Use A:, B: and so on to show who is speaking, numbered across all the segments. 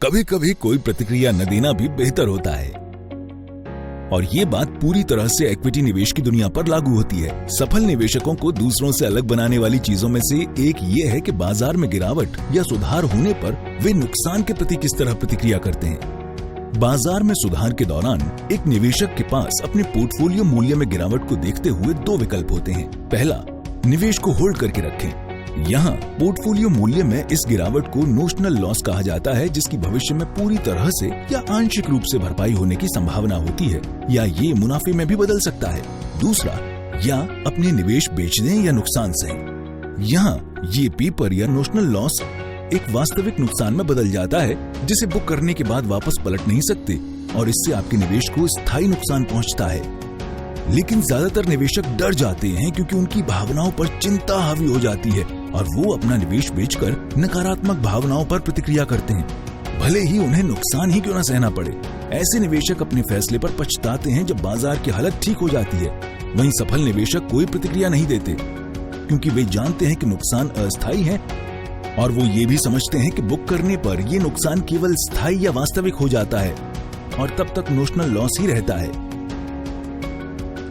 A: कभी कभी कोई प्रतिक्रिया न देना भी बेहतर होता है। और ये बात पूरी तरह से इक्विटी निवेश की दुनिया पर लागू होती है। सफल निवेशकों को दूसरों से अलग बनाने वाली चीजों में से एक ये है कि बाजार में गिरावट या सुधार होने पर वे नुकसान के प्रति किस तरह प्रतिक्रिया करते हैं। बाजार में सुधार के दौरान एक निवेशक के पास अपने पोर्टफोलियो मूल्य में गिरावट को देखते हुए दो विकल्प होते हैं। पहला, निवेश को होल्ड करके रखें। यहाँ पोर्टफोलियो मूल्य में इस गिरावट को नोशनल लॉस कहा जाता है, जिसकी भविष्य में पूरी तरह से या आंशिक रूप से भरपाई होने की संभावना होती है या ये मुनाफे में भी बदल सकता है। दूसरा, या अपने निवेश बेच दें या नुकसान सहें। यहाँ ये पेपर या नोशनल लॉस एक वास्तविक नुकसान में बदल जाता है, जिसे बुक करने के बाद वापस पलट नहीं सकते और इससे आपके निवेश को स्थायी नुकसान पहुँचता है। लेकिन ज्यादातर निवेशक डर जाते हैं क्योंकि उनकी भावनाओं पर चिंता हावी हो जाती है और वो अपना निवेश बेचकर नकारात्मक भावनाओं पर प्रतिक्रिया करते हैं, भले ही उन्हें नुकसान ही क्यों न सहना पड़े। ऐसे निवेशक अपने फैसले पर पछताते हैं जब बाजार की हालत ठीक हो जाती है। वहीं सफल निवेशक कोई प्रतिक्रिया नहीं देते क्योंकि वे जानते हैं कि नुकसान अस्थायी है और वो ये भी समझते हैं कि बुक करने पर ये नुकसान केवल स्थायी या वास्तविक हो जाता है और तब तक नोशनल लॉस ही रहता है,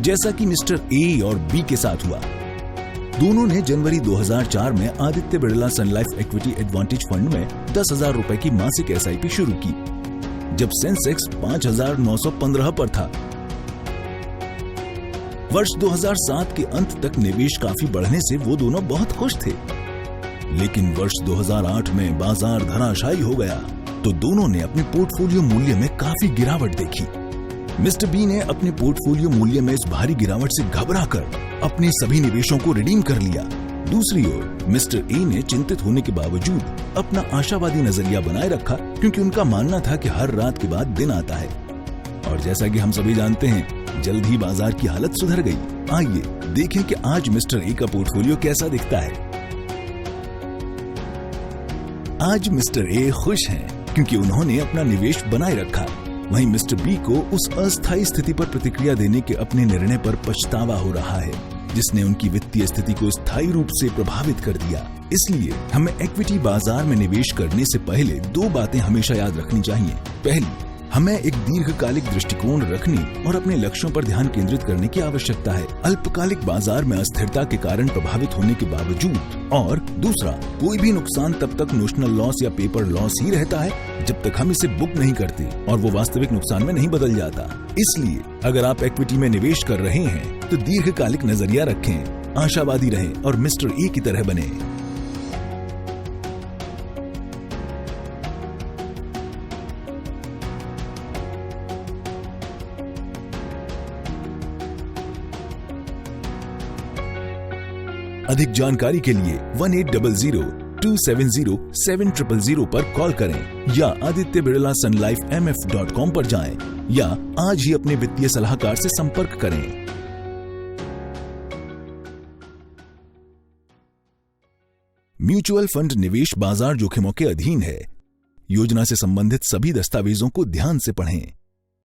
A: जैसा कि मिस्टर ए और बी के साथ हुआ। दोनों ने जनवरी 2004 में आदित्य बिड़ला सन लाइफ इक्विटी एडवांटेज फंड में 10,000 रुपए की मासिक SIP शुरू की, जब सेंसेक्स 5,915 पर था। वर्ष 2007 के अंत तक निवेश काफी बढ़ने से वो दोनों बहुत खुश थे, लेकिन वर्ष 2008 में बाजार धराशायी हो गया तो दोनों ने अपने पोर्टफोलियो मूल्य में काफी गिरावट देखी। मिस्टर बी ने अपने पोर्टफोलियो मूल्य में इस भारी गिरावट से घबराकर अपने सभी निवेशों को रिडीम कर लिया। दूसरी ओर मिस्टर ए ने चिंतित होने के बावजूद अपना आशावादी नजरिया बनाए रखा क्योंकि उनका मानना था कि हर रात के बाद दिन आता है। और जैसा कि हम सभी जानते हैं, जल्द ही बाजार की हालत सुधर गई। आइए देखें कि आज मिस्टर ए का पोर्टफोलियो कैसा दिखता है। आज मिस्टर ए खुश हैं क्योंकि उन्होंने अपना निवेश बनाए रखा। वहीं मिस्टर बी को उस अस्थायी स्थिति पर प्रतिक्रिया देने के अपने निर्णय पर पछतावा हो रहा है, जिसने उनकी वित्तीय स्थिति को स्थायी रूप से प्रभावित कर दिया। इसलिए हमें इक्विटी बाजार में निवेश करने से पहले दो बातें हमेशा याद रखनी चाहिए। पहली, हमें एक दीर्घकालिक दृष्टिकोण रखने और अपने लक्ष्यों पर ध्यान केंद्रित करने की आवश्यकता है, अल्पकालिक बाजार में अस्थिरता के कारण प्रभावित होने के बावजूद। और दूसरा, कोई भी नुकसान तब तक नोशनल लॉस या पेपर लॉस ही रहता है जब तक हम इसे बुक नहीं करते और वो वास्तविक नुकसान में नहीं बदल जाता। इसलिए अगर आप इक्विटी में निवेश कर रहे हैं तो दीर्घकालिक नजरिया रखें, आशावादी रहें और मिस्टर ए की तरह बने। अधिक जानकारी के लिए 1800-270-7000 पर कॉल करें या आदित्य बिड़ला सन लाइफ MF.com पर जाएं या आज ही अपने वित्तीय सलाहकार से संपर्क करें। म्यूचुअल फंड निवेश बाजार जोखिमों के अधीन है। योजना से संबंधित सभी दस्तावेजों को ध्यान से पढ़ें।